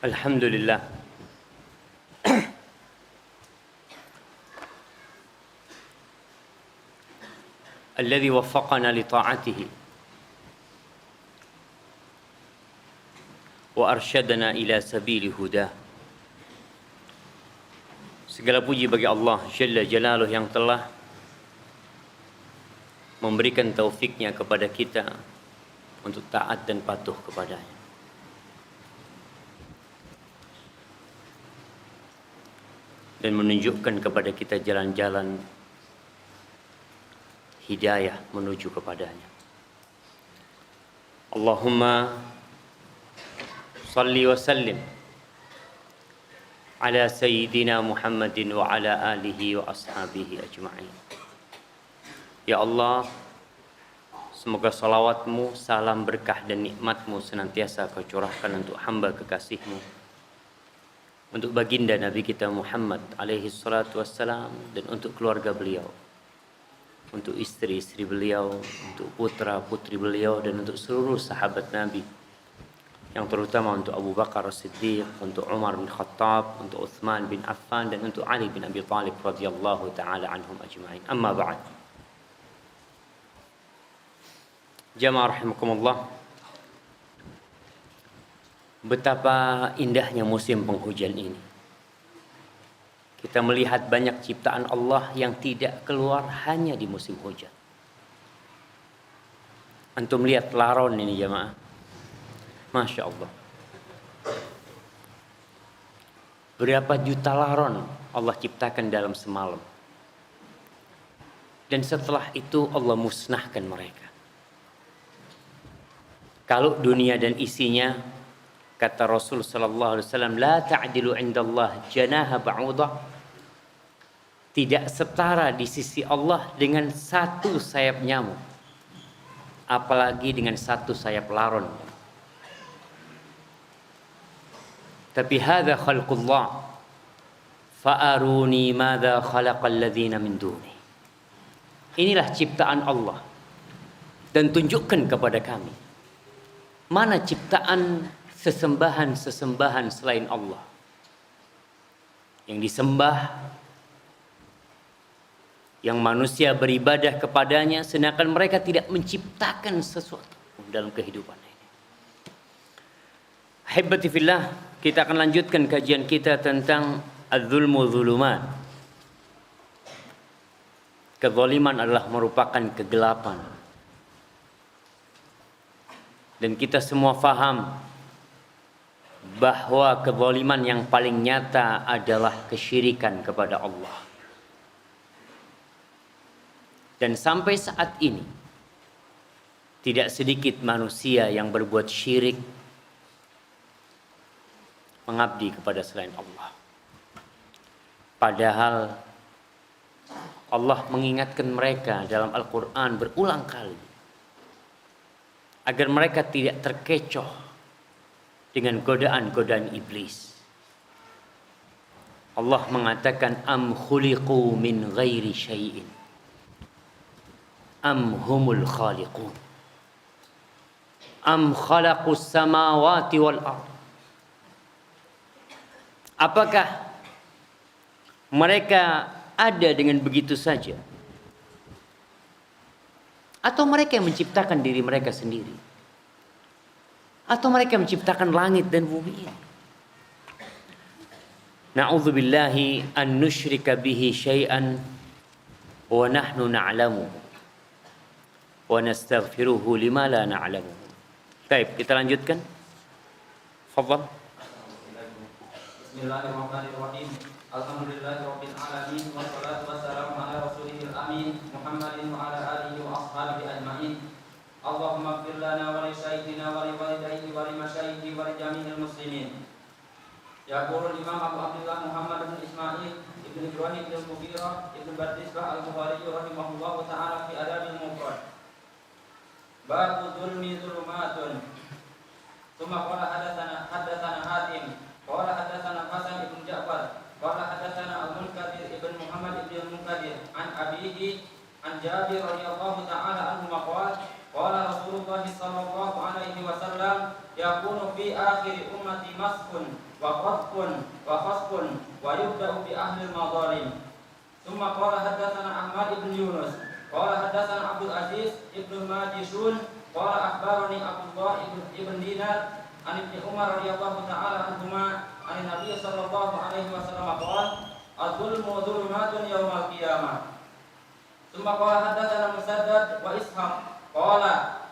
Alhamdulillah. Alladzi waffaqana li ta'atihi wa arsyadana ila sabili hudah. Segala puji bagi Allah Jalla Jalaluh yang telah memberikan taufiknya kepada kita untuk taat dan patuh kepadanya. Dan menunjukkan kepada kita jalan-jalan hidayah menuju kepadanya. Allahumma salli wa sallim ala sayyidina Muhammadin wa ala alihi wa ashabihi ajma'in. Ya Allah, semoga salawatmu, salam berkah dan nikmatmu senantiasa kau curahkan untuk hamba kekasihmu, untuk baginda Nabi kita Muhammad alaihi salatu wassalam, dan untuk keluarga beliau, untuk istri-istri beliau, untuk putra-putri beliau, dan untuk seluruh sahabat Nabi, yang terutama untuk Abu Bakar As-Siddiq, untuk Umar bin Khattab, untuk Uthman bin Affan, dan untuk Ali bin Abi Thalib radhiyallahu ta'ala anhum ajma'in. Amma ba'd. Jamaah rahimakumullah. Betapa indahnya musim penghujan ini. Kita melihat banyak ciptaan Allah yang tidak keluar hanya di musim hujan. Antum lihat laron ini jamaah. Masya Allah. Berapa juta laron Allah ciptakan dalam semalam. Dan setelah itu Allah musnahkan mereka. Kalau dunia dan isinya, kata Rasul sallallahu alaihi wasallam, la ta'dilu 'indallah janaha ba'udah, tidak setara di sisi Allah dengan satu sayap nyamuk, apalagi dengan satu sayap laron. Tapi hadza khalqullah fa'aruni madza khalaqal ladzina min duni. Inilah ciptaan Allah, dan tunjukkan kepada kami mana ciptaan sesembahan-sesembahan selain Allah yang disembah, yang manusia beribadah kepadanya, sedangkan mereka tidak menciptakan sesuatu dalam kehidupan ini. Ahibati fillah, kita akan lanjutkan kajian kita tentang az-zulmu zulumat. Kezaliman adalah merupakan kegelapan. Dan kita semua faham bahwa kezaliman yang paling nyata adalah kesyirikan kepada Allah. Dan sampai saat ini tidak sedikit manusia yang berbuat syirik, mengabdi kepada selain Allah. Padahal Allah mengingatkan mereka dalam Al-Quran berulang kali agar mereka tidak terkecoh dengan godaan-godaan iblis. Allah mengatakan, am khuliqu min ghairi syai'in am humul khaliqun am khalaqus samawati wal ard. Apakah mereka ada dengan begitu saja, atau mereka yang menciptakan diri mereka sendiri, atau mereka menciptakan langit dan bumi ini? Na'udzubillahi an nusyrika bihi syai'an wa nahnu na'lamu wa nastaghfiruhu lima la na'lamu. Baik, kita lanjutkan. Fadhal. Bismillahirrahmanirrahim. Alhamdulillahirabbil alamin, wassalatu wassalamu ala rasulihil amin, Muhammadin wa ala alihi wa ashabihi ajmain. Allahumma ighfir lana wa li syaikina wa li walidayhi wa li masyaikhi wa li jami'il muslimin. Yaqulu Imam Abu Abdullah Muhammad bin Ismail ibn Ibrahim bin Mughirah ibn Bardisbah al-Bukhari rahimahullahu ta'ala fi adabil mufrad. Babu zulmi zulumatun. Tsumma qala hadatsana Hatim qala hadatsana Hasan ibn Ja'far qala hadatsana Al-Munkadir ibn Muhammad ibn Al-Munkadir an abihi an Jabir radhiyallahu ta'ala anhu qala qala Rasulullah sallallahu alaihi wasallam yakunu fi akhir ummati maskun وخطف وخصف ويبدأ بأهل المظالم. ثم قال حدثنا أحمد بن يونس قال حدثنا عبد العزيز بن الماجشون قال أخبرني عبد الله بن دينار عن ابن عمر رضي الله تعالى عنهما عن النبي صلى الله عليه وسلم قال الظلم ظلمات يوم القيامة. ثم قال حدثنا مسدد وإسحاق قال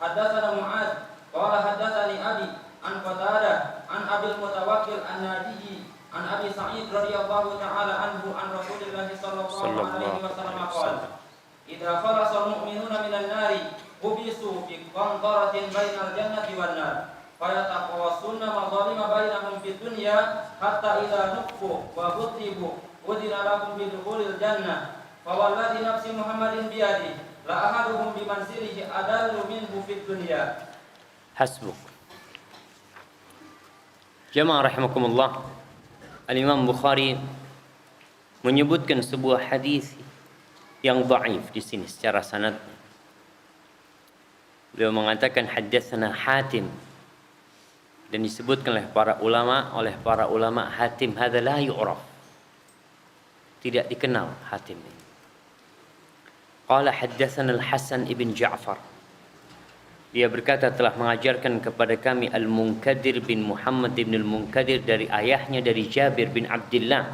حدثنا معاذ قال حدثني أبي عن قتادة عن أبي المتوكل الناجي عن أبي سعيد رضي الله تعالى عنه عن رسول الله صلى الله عليه وسلم قال إذا خلص المؤمنون من النار حبسوا في قنطرة بين الجنة والنار فيتقاصون مظالم بينهم في الدنيا حتى إذا نقفوا وغضبوا أذن لهم بدخول الجنة فوالذي نفس محمد بيده لأحدهم بمنزله أدل منه في الدنيا. Hasbuk. Jamaah rahimakumullah. Al-Imam Bukhari menyebutkan sebuah hadis yang dhaif di sini secara sanad. Beliau mengatakan haddatsana Hatim, dan disebutkan oleh para ulama Hatim hadza la yu'raf, tidak dikenal Hatim ini. Qala haddatsana Al-Hasan ibn Ja'far, dia berkata telah mengajarkan kepada kami Al-Munkadir bin Muhammad bin Al-Munkadir dari ayahnya dari Jabir bin Abdullah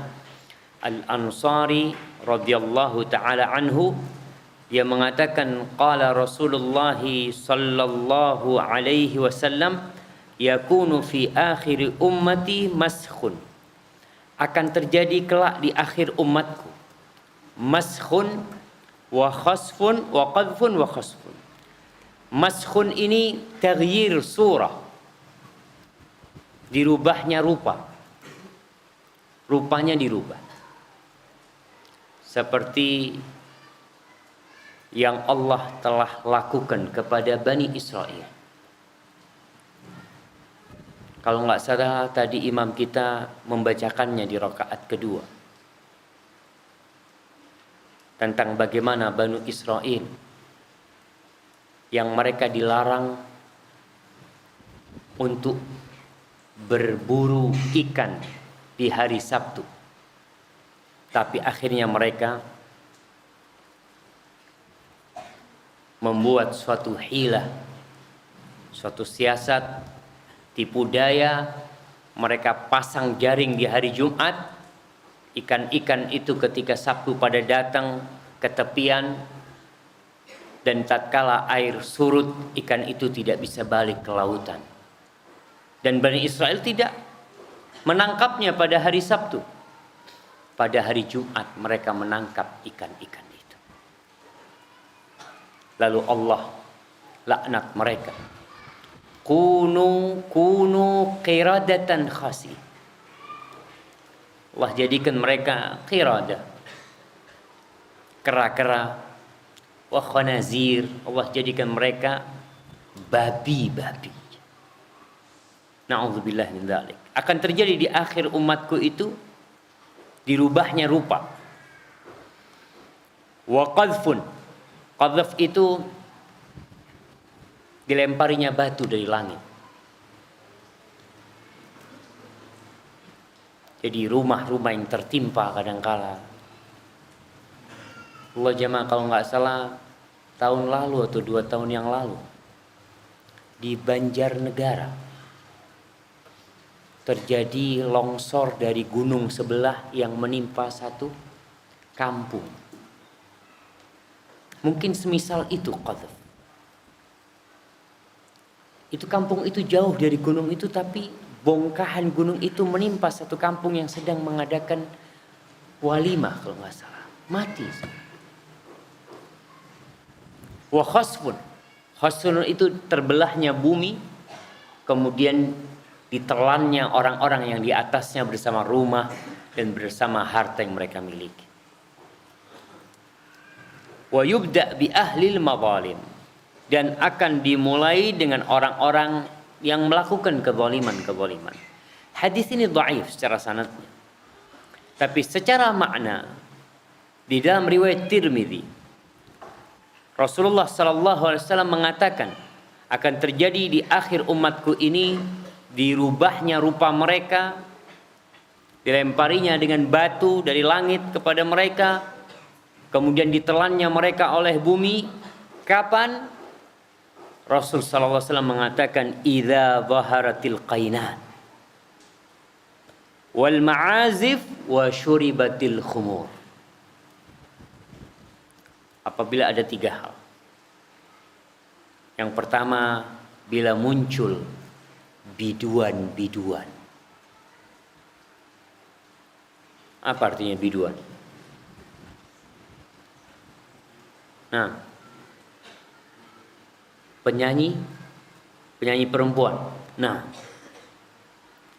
Al-Ansari radhiyallahu taala anhu, dia mengatakan qala Rasulullah sallallahu alaihi wasallam yakunu fi akhir ummati maskhun, akan terjadi kelak di akhir umatku maskhun wa khasfun wa qadhfun wa khasfun. Maskhun ini taghyir surah, dirubahnya rupanya dirubah, seperti yang Allah telah lakukan kepada Bani Israel. Kalau nggak salah tadi imam kita membacakannya di rakaat kedua tentang bagaimana Bani Israel yang mereka dilarang untuk berburu ikan di hari Sabtu, tapi akhirnya mereka membuat suatu hilah, suatu siasat, tipu daya. Mereka pasang jaring di hari Jumat, ikan-ikan itu ketika Sabtu pada datang ke tepian, dan tatkala air surut ikan itu tidak bisa balik ke lautan. Dan Bani Israel tidak menangkapnya pada hari Sabtu. Pada hari Jumat mereka menangkap ikan-ikan itu. Lalu Allah laknat mereka. Kunu qiradatan khasi. Allah jadikan mereka qiradah, kera-kera, wa khanazir, Allah jadikan mereka babi-babi. Na'udzubillah min dzalik. Akan terjadi di akhir umatku itu dirubahnya rupa. Wa qadhfun, qadhf itu dilemparinya batu dari langit. Jadi rumah-rumah yang tertimpa kadangkala. Allah jamaah kalau nggak salah tahun lalu atau 2 tahun yang lalu di Banjarnegara terjadi longsor dari gunung sebelah yang menimpa satu kampung. Mungkin semisal itu qadhf. Itu kampung itu jauh dari gunung itu, tapi bongkahan gunung itu menimpa satu kampung yang sedang mengadakan walimah kalau nggak salah. Mati. Wa khasfun, khasfun itu terbelahnya bumi, kemudian ditelannya orang-orang yang di atasnya bersama rumah dan bersama harta yang mereka miliki. Wa yubda bi ahlil madzalim, dan akan dimulai dengan orang-orang yang melakukan kezaliman. Hadis ini dhaif secara sanadnya, tapi secara makna di dalam riwayat Tirmidzi Rasulullah sallallahu alaihi wasallam mengatakan akan terjadi di akhir umatku ini dirubahnya rupa mereka dilemparinya dengan batu dari langit kepada mereka, kemudian ditelannya mereka oleh bumi. Kapan? Rasul sallallahu alaihi wasallam mengatakan, idza zaharatil qainat wal ma'azif wa syuribatil khumur. Apabila ada 3 hal. Yang pertama, bila muncul biduan-biduan. Apa artinya biduan? Nah, penyanyi perempuan. Nah,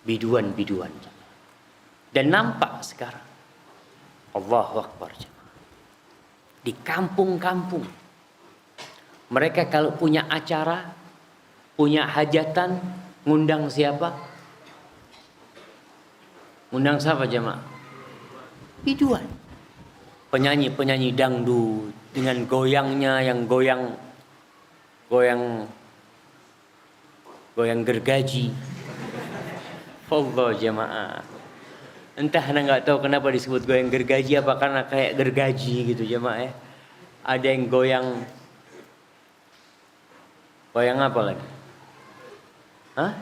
biduan-biduan. Dan nampak sekarang. Allahu Akbar. Di kampung-kampung. Mereka kalau punya acara, punya hajatan, ngundang siapa? Ngundang siapa jemaah? Biduan. Penyanyi-penyanyi dangdut dengan goyangnya yang goyang gergaji. Allah jemaah. Entah anda nggak tahu kenapa disebut goyang gergaji, apa karena kayak gergaji gitu jemaah ya. Ada yang goyang apa lagi? Hah?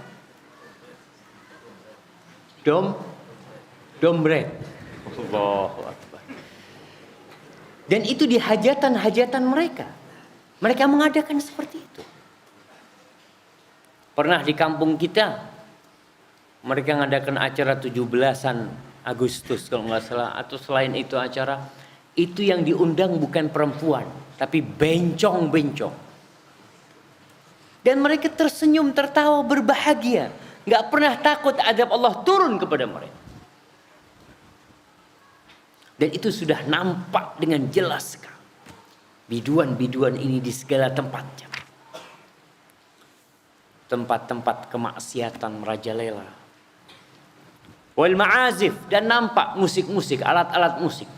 Dombrek. Allahu Akbar. Dan itu di hajatan-hajatan mereka. Mereka mengadakan seperti itu. Pernah di kampung kita, mereka mengadakan acara 17-an Agustus kalau nggak salah. Atau selain itu acara, itu yang diundang bukan perempuan, tapi bencong-bencong. Dan mereka tersenyum, tertawa, berbahagia. Nggak pernah takut azab Allah turun kepada mereka. Dan itu sudah nampak dengan jelas sekali. Biduan-biduan ini di segala tempatnya. Tempat-tempat kemaksiatan merajalela. Wal ma'azif, dan nampak musik-musik, alat-alat musik.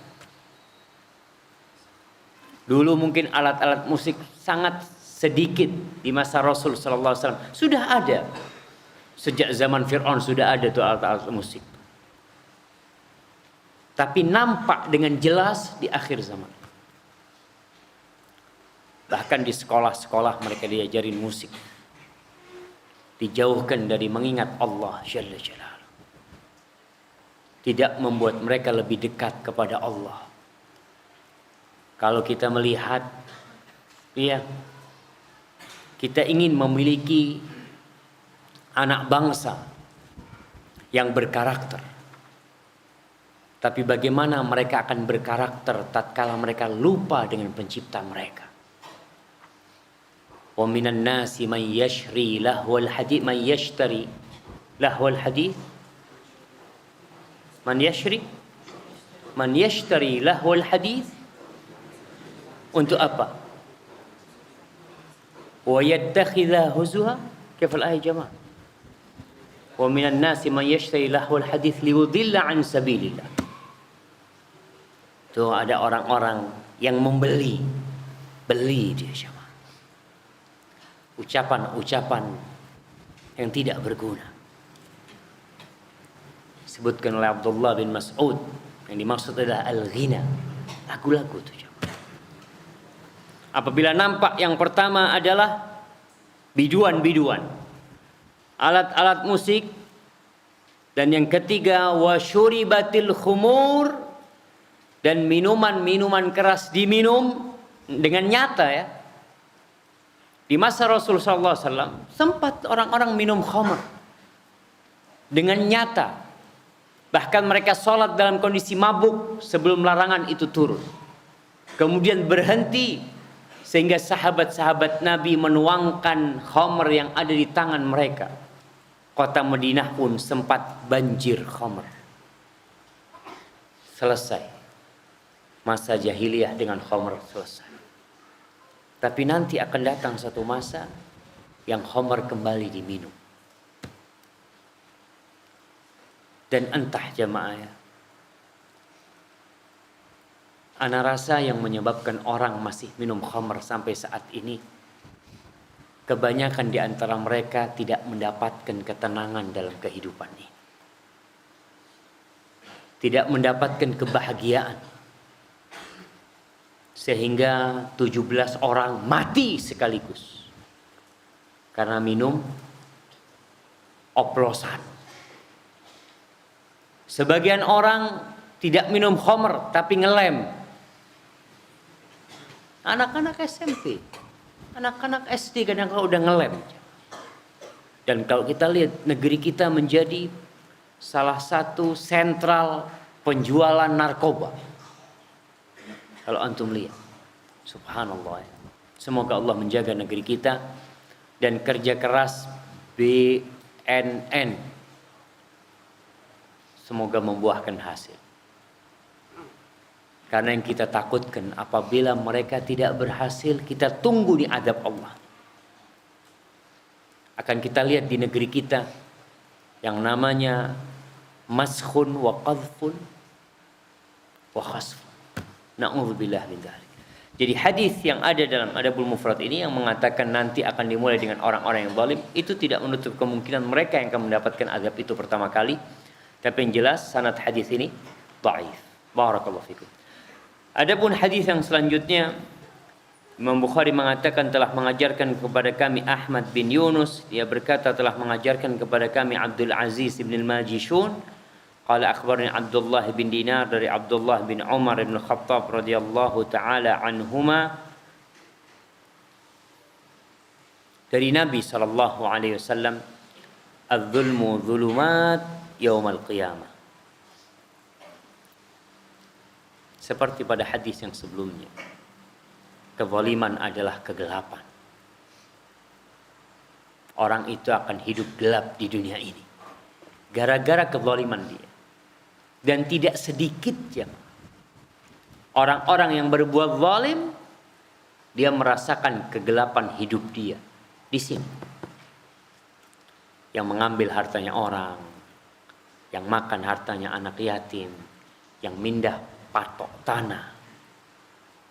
Dulu mungkin alat-alat musik sangat sedikit di masa Rasul sallallahu alaihi wasallam. Sudah ada. Sejak zaman Fir'aun sudah ada tuh alat-alat musik. Tapi nampak dengan jelas di akhir zaman. Bahkan di sekolah-sekolah mereka diajarin musik. Dijauhkan dari mengingat Allah Jalla Jalaluhu. Tidak membuat mereka lebih dekat kepada Allah. Kalau kita melihat, ya, kita ingin memiliki anak bangsa yang berkarakter. Tapi bagaimana mereka akan berkarakter tatkala mereka lupa dengan pencipta mereka? Wa minan nasi man yashri lahwal hadith, man yashtari lahwal hadith, man yashtari lahwal hadith. Untuk apa? Wa yattakhidha huzwa. Kaifa al-ayat jamaah? Wa minan nasi man yashtari lahwal hadith liyudilla an sabilillah. Tuh ada orang-orang yang beli dia jamaah. Ucapan-ucapan yang tidak berguna. Sebutkan oleh Abdullah bin Mas'ud, yang dimaksud adalah al-ghina, lagu-lagu itu. Apabila nampak yang pertama adalah biduan-biduan, alat-alat musik, dan yang ketiga wasyuribatil khumur, dan minuman-minuman keras diminum dengan nyata ya. Di masa Rasul sallallahu alaihi wasallam sempat orang-orang minum khamr dengan nyata. Bahkan mereka sholat dalam kondisi mabuk sebelum larangan itu turun. Kemudian berhenti sehingga sahabat-sahabat Nabi menuangkan khamr yang ada di tangan mereka. Kota Madinah pun sempat banjir khamr. Selesai masa jahiliyah dengan khamr, selesai. Tapi nanti akan datang satu masa yang khamr kembali diminum. Dan entah jamaah ya, ana rasa yang menyebabkan orang masih minum khamr sampai saat ini, kebanyakan di antara mereka tidak mendapatkan ketenangan dalam kehidupan ini. tidak mendapatkan kebahagiaan. Sehingga 17 orang mati sekaligus karena minum oplosan. Sebagian orang tidak minum khamr tapi ngelem. Anak-anak SMP, anak-anak SD kadang-kadang udah ngelem. Dan kalau kita lihat negeri kita menjadi salah satu sentral penjualan narkoba. Kalau antum lihat, subhanallah. Semoga Allah menjaga negeri kita dan kerja keras BNN semoga membuahkan hasil. Karena yang kita takutkan apabila mereka tidak berhasil, kita tunggu di adab Allah. Akan kita lihat di negeri kita yang namanya maskhun wa qadhfun wa khasfun. Na'udzubillah min dzalik. Jadi hadis yang ada dalam Adabul Mufrad ini yang mengatakan nanti akan dimulai dengan orang-orang yang zalim, itu tidak menutup kemungkinan mereka yang akan mendapatkan azab itu pertama kali. Tapi yang jelas sanad hadis ini dhaif. Barakallahu fikum. Adapun hadis yang selanjutnya, Imam Bukhari mengatakan telah mengajarkan kepada kami Ahmad bin Yunus, dia berkata telah mengajarkan kepada kami Abdul Aziz bin al-Majishun. Qala akhbarani Abdullah bin Dinar dari Abdullah bin Umar bin Khattab radhiyallahu taala anhuma dari Nabi sallallahu alaihi wasallam, "Adz-dzulmu dzulumat yaumal qiyamah." Seperti pada hadis yang sebelumnya, kezaliman adalah kegelapan. Orang itu akan hidup gelap di dunia ini gara-gara kezaliman dia. Dan tidak sedikit orang-orang yang berbuat zalim, dia merasakan kegelapan hidup dia di sini. Yang mengambil hartanya orang, yang makan hartanya anak yatim, yang mindah patok tanah.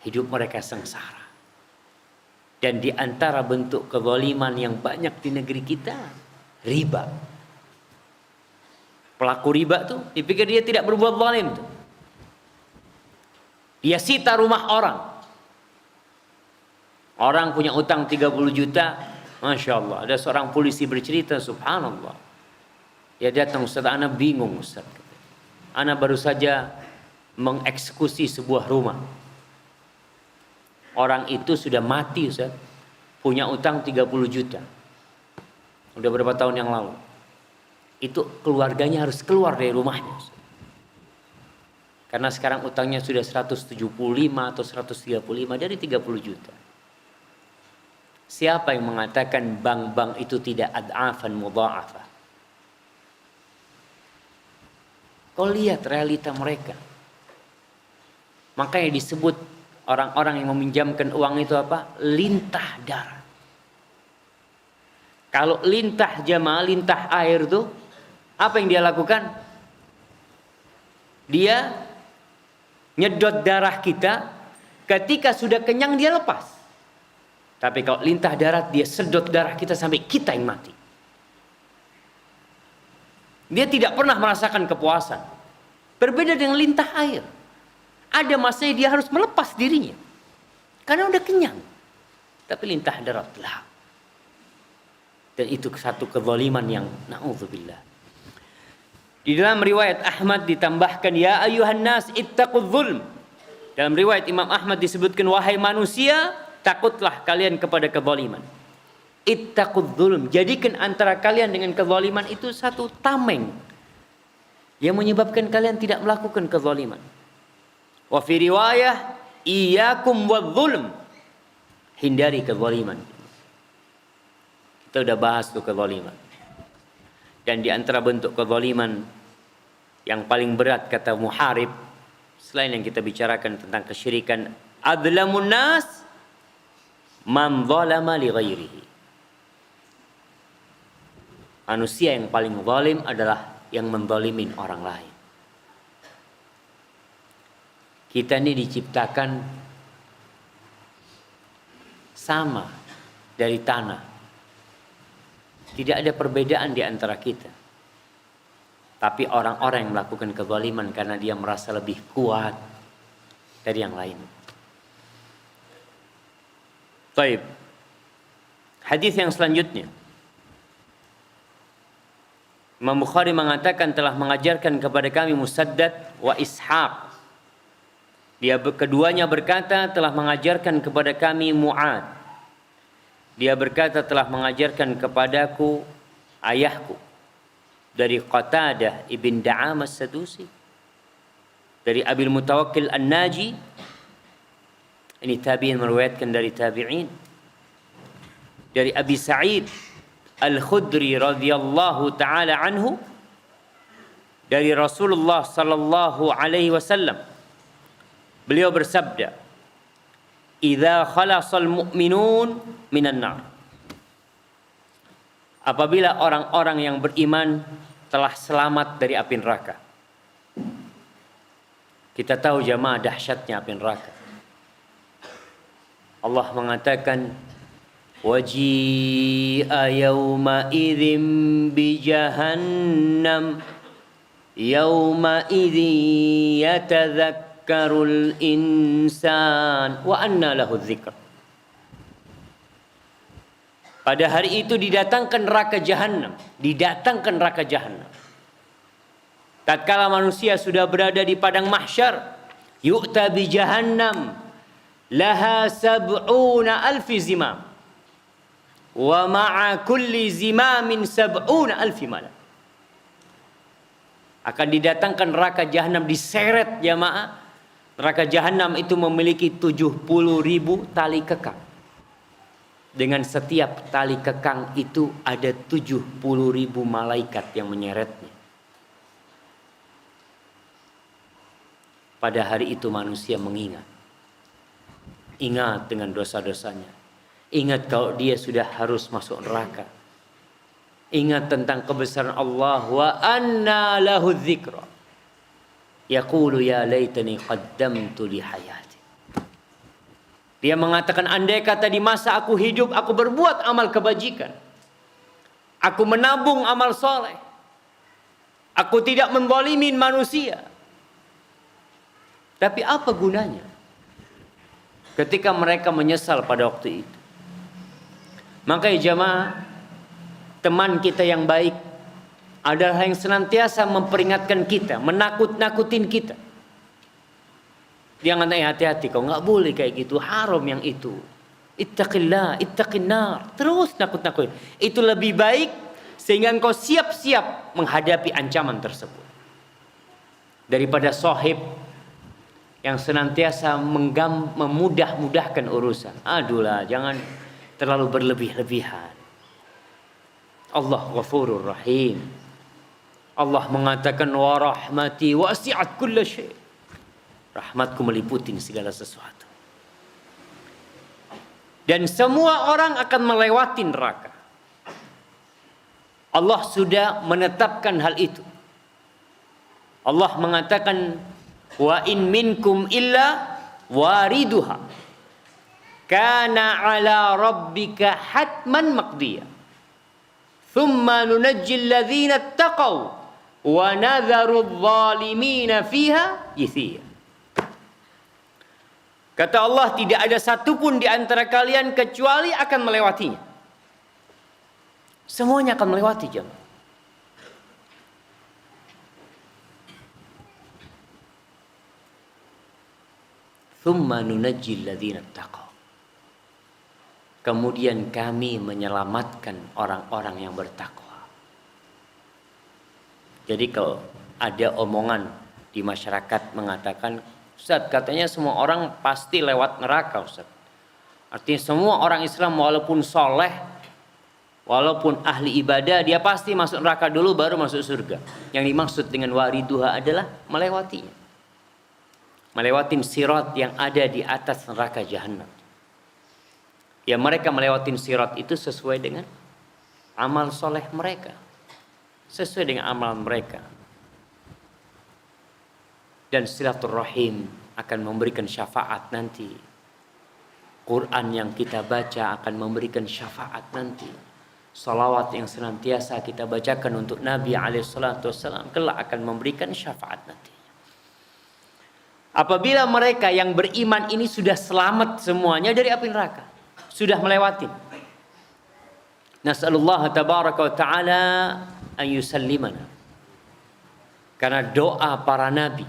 Hidup mereka sengsara. Dan di antara bentuk kezaliman yang banyak di negeri kita, riba. Pelaku riba tuh dipikir dia tidak berbuat zalim tuh. Dia sita rumah orang. Orang punya utang 30 juta, Masya Allah. Ada seorang polisi bercerita, subhanallah. Dia datang, Ustaz, ana bingung Ustaz. Ana baru saja mengeksekusi sebuah rumah. Orang itu sudah mati Ustaz. Punya utang 30 juta. Udah berapa tahun yang lalu. Itu keluarganya harus keluar dari rumahnya. Karena sekarang utangnya sudah 175 atau 135 dari 30 juta. Siapa yang mengatakan bank-bank itu tidak ad'afan mudha'afah? Kau lihat realita mereka. Makanya disebut orang-orang yang meminjamkan uang itu apa? Lintah darah. Kalau lintah jamaah, lintah air tuh, apa yang dia lakukan? Dia nyedot darah kita, ketika sudah kenyang dia lepas. Tapi kalau lintah darat, dia sedot darah kita sampai kita yang mati. Dia tidak pernah merasakan kepuasan. Berbeda dengan lintah air. Ada masanya dia harus melepas dirinya, karena udah kenyang. Tapi lintah darat lah. Dan itu satu kezaliman yang na'udzubillah. Di dalam riwayat Ahmad ditambahkan, ya ayuhan nas ittaqudz zulm. Dalam riwayat Imam Ahmad disebutkan, wahai manusia, takutlah kalian kepada kezaliman. Ittaqudz zulm. Jadikan antara kalian dengan kezaliman itu satu tameng yang menyebabkan kalian tidak melakukan kezaliman. Wa fi riwayah, iyyakum wadz zulm. Hindari kezaliman. Kita udah bahas tuh kezaliman. Dan di antara bentuk kezaliman yang paling berat kata Muharib, selain yang kita bicarakan tentang kesyirikan, adlamun nas man zalama li ghairihi. Manusia yang paling zalim adalah yang menzalimin orang lain. Kita ini diciptakan sama dari tanah. Tidak ada perbedaan di antara kita. Tapi orang-orang yang melakukan kezaliman karena dia merasa lebih kuat dari yang lain. Baik. Hadis yang selanjutnya. Imam Bukhari mengatakan telah mengajarkan kepada kami Musaddad wa Ishaq. Keduanya berkata telah mengajarkan kepada kami Mu'ad. Dia berkata telah mengajarkan kepadaku ayahku. Dari Qatadah ibn Da'am as-Sadusi, dari Abil Mutawakkil An-Naji, ini tabi'in meriwayatkan dari tabi'in, dari Abi Sa'id Al-Khudri radhiyallahu taala anhu, dari Rasulullah sallallahu alaihi wasallam, beliau bersabda, "Idza khalasal mu'minun minan nar." Apabila orang-orang yang beriman telah selamat dari api neraka. Kita tahu jamaah dahsyatnya api neraka. Allah mengatakan, waji'a yawma idzin bi jahannam yawma idzin yatadzakkarul insan wa anna lahu dzikr. Pada hari itu didatangkan neraka jahanam, didatangkan neraka jahanam. Tatkala manusia sudah berada di padang mahsyar, yu'ta bi jahannam laha sab'una alfi zimam wa ma'a kulli zimamin sab'una alfi malak. Akan didatangkan neraka jahanam, diseret jamaah. Neraka jahanam itu memiliki 70.000 tali kekang. Dengan setiap tali kekang itu ada 70.000 malaikat yang menyeretnya. Pada hari itu manusia mengingat. Ingat dengan dosa-dosanya. Ingat kalau dia sudah harus masuk neraka. Ingat tentang kebesaran Allah. Wa anna lahu dzikra. Yaqulu ya laitani qaddamtu li hayati. Dia mengatakan, andai kata di masa aku hidup, aku berbuat amal kebajikan. Aku menabung amal soleh. Aku tidak menzalimin manusia. Tapi apa gunanya? Ketika mereka menyesal pada waktu itu. Maka ya jamaah, teman kita yang baik adalah yang senantiasa memperingatkan kita, menakut-nakutin kita. Jangan hati-hati, kau nggak boleh kayak gitu, haram yang itu. Ittaqillah, ittaqin nar. Terus nakut-nakutin. Itu lebih baik sehingga engkau siap-siap menghadapi ancaman tersebut. Daripada sahib yang senantiasa memudah-mudahkan urusan. Aduhlah, jangan terlalu berlebih-lebihan. Allah Ghafurur Rahim. Allah mengatakan wa rahmati wasi'at kulla syai'. Rahmatku meliputi segala sesuatu. Dan semua orang akan melewati neraka. Allah sudah menetapkan hal itu. Allah mengatakan wa in minkum illa wariduha kana ala rabbika hatman maqdiya thumma nunajjil ladzina ittaqaw wa nadharu adh-dhalimina fiha jithiya. Kata Allah, tidak ada satupun di antara kalian kecuali akan melewatinya. Semuanya akan melewati jemaah. Thumma nunajjil ladzina taqaw. Kemudian kami menyelamatkan orang-orang yang bertakwa. Jadi kalau ada omongan di masyarakat mengatakan, Ustaz, katanya semua orang pasti lewat neraka, Ustaz. Artinya semua orang Islam walaupun soleh, walaupun ahli ibadah, dia pasti masuk neraka dulu baru masuk surga. Yang dimaksud dengan wariduha adalah melewatinya. Melewatin sirat yang ada di atas neraka jahanam. Ya mereka melewatin sirat itu sesuai dengan amal soleh mereka. Sesuai dengan amal mereka. Dan silaturahim akan memberikan syafaat nanti. Quran yang kita baca akan memberikan syafaat nanti. salawat yang senantiasa kita bacakan untuk Nabi alaihissalam kelak akan memberikan syafaat nanti. Apabila mereka yang beriman ini sudah selamat semuanya dari api neraka, sudah melewati. Nas'alullah tabaraka wa ta'ala an yusallimana. Karena doa para nabi,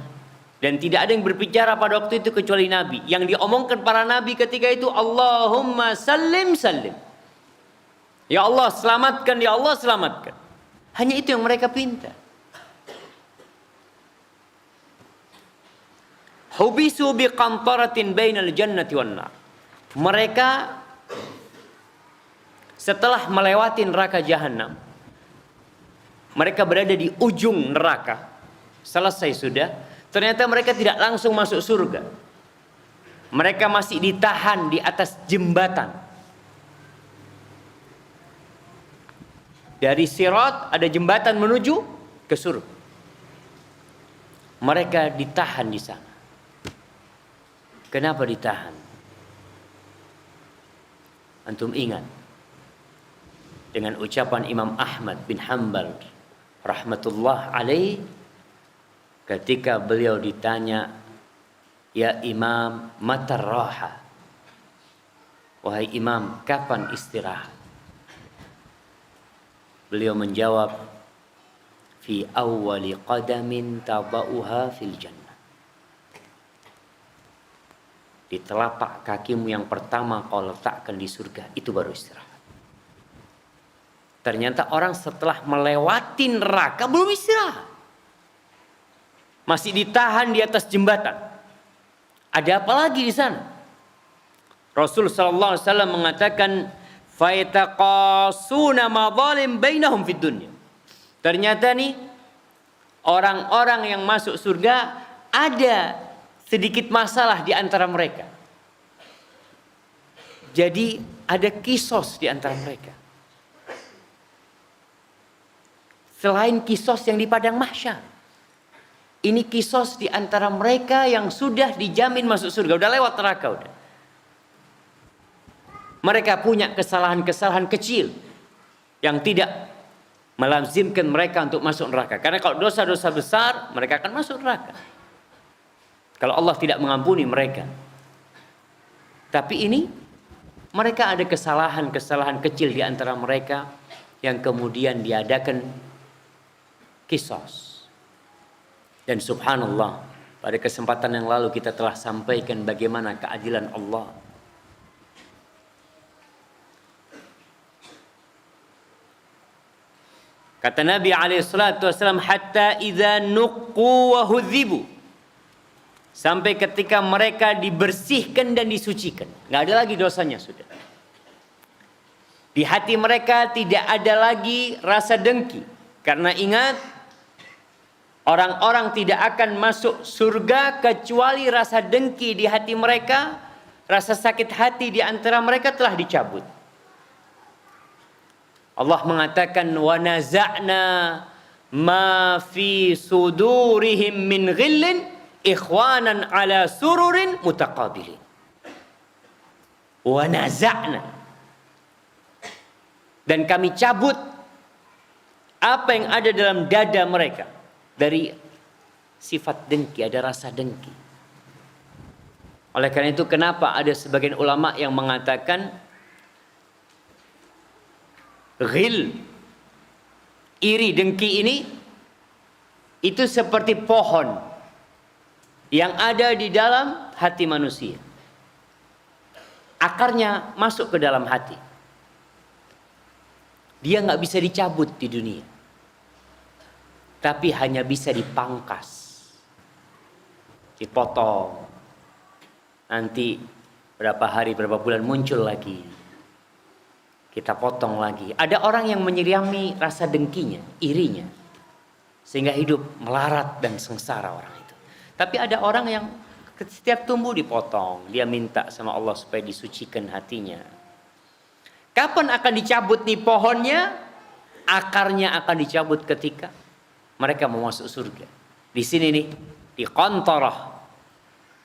dan tidak ada yang berbicara pada waktu itu kecuali nabi. Yang diomongkan para nabi ketika itu, Allahumma sallim sallim. Ya Allah selamatkan, ya Allah selamatkan. Hanya itu yang mereka pinta. Hubisu biqantaratin bainal jannati wan nar. Mereka setelah melewati neraka jahanam, mereka berada di ujung neraka. Selesai sudah. Ternyata mereka tidak langsung masuk surga. Mereka masih ditahan di atas jembatan. Dari Sirat ada jembatan menuju ke surga. Mereka ditahan di sana. Kenapa ditahan? Antum ingat dengan ucapan Imam Ahmad bin Hanbal rahmatullah alaih ketika beliau ditanya, ya Imam, mata raha? Wahai Imam, kapan istirahat? Beliau menjawab, fi awwali qadamin tabauha fil jannah. Di telapak kakimu yang pertama kau letakkan di surga, itu baru istirahat. Ternyata orang setelah melewati neraka belum istirahat. Masih ditahan di atas jembatan. Ada apa lagi di sana? Rasul sallallahu alaihi wasallam mengatakan, "Fayataqasuna madzalim bainahum fid dunya." Ternyata nih orang-orang yang masuk surga ada sedikit masalah di antara mereka. Jadi ada kisos di antara mereka. Selain kisos yang di padang mahsyar, ini kisos di antara mereka yang sudah dijamin masuk surga, udah lewat neraka udah. Mereka punya kesalahan-kesalahan kecil yang tidak melazimkan mereka untuk masuk neraka. Karena kalau dosa-dosa besar, mereka akan masuk neraka. Kalau Allah tidak mengampuni mereka. Tapi ini mereka ada kesalahan-kesalahan kecil di antara mereka yang kemudian diadakan kisos. Dan subhanallah, pada kesempatan yang lalu kita telah sampaikan bagaimana keadilan Allah. Kata Nabi SAW, hatta idza nuqqu wa hudhibu. Sampai ketika mereka dibersihkan dan disucikan. Nggak ada lagi dosanya sudah. Di hati mereka tidak ada lagi rasa dengki. Karena ingat, orang-orang tidak akan masuk surga kecuali rasa dengki di hati mereka. Rasa sakit hati di antara mereka telah dicabut. Allah mengatakan, wa naza'na ma fi sudurihim min ghillin ikhwanan ala sururin mutaqabilin. Wa naza'na, dan kami cabut apa yang ada dalam dada mereka dari sifat dengki, ada rasa dengki. Oleh karena itu kenapa ada sebagian ulama yang mengatakan ghil, iri, dengki ini itu seperti pohon yang ada di dalam hati manusia. Akarnya masuk ke dalam hati. Dia nggak bisa dicabut di dunia, tapi hanya bisa dipangkas, dipotong. Nanti berapa hari, berapa bulan muncul lagi, kita potong lagi. Ada orang yang menyirami rasa dengkinya, irinya, sehingga hidup melarat dan sengsara orang itu. Tapi ada orang yang setiap tumbuh dipotong, dia minta sama Allah supaya disucikan hatinya. Kapan akan dicabut nih pohonnya? Akarnya akan dicabut ketika mereka mau masuk surga. Di sini nih, di qantarah,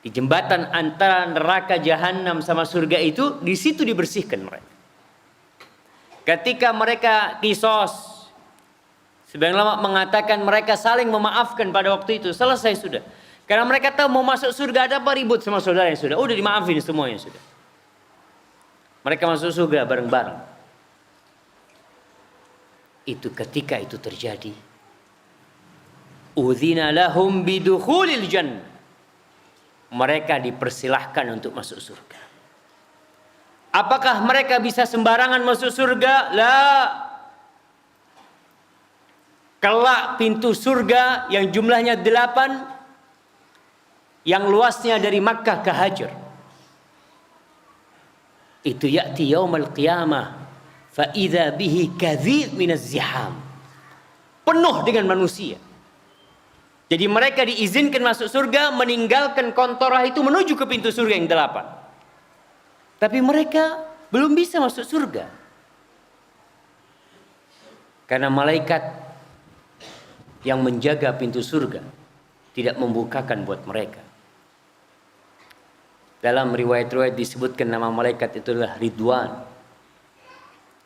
di jembatan antara neraka jahanam sama surga itu, di situ dibersihkan mereka. Ketika mereka kisos, sebagian ulama mengatakan mereka saling memaafkan pada waktu itu, selesai sudah. Karena mereka tahu mau masuk surga, ada apa ribut sama saudara yang sudah. Udah dimaafin semuanya sudah. Mereka masuk surga bareng-bareng. Itu ketika itu terjadi. Udzina lahum bidukhulil jannah. Mereka dipersilahkan untuk masuk surga. Apakah mereka bisa sembarangan masuk surga? La. Kelak pintu surga yang jumlahnya 8, yang luasnya dari Makkah ke Hajar, itu ya'ti yaumal qiyamah fa idza bihi kadhib minaz ziham, penuh dengan manusia. Jadi mereka diizinkan masuk surga, meninggalkan kontorah itu menuju ke pintu surga yang 8. Tapi mereka belum bisa masuk surga karena malaikat yang menjaga pintu surga tidak membukakan buat mereka. Dalam riwayat-riwayat disebutkan nama malaikat itu adalah Ridwan.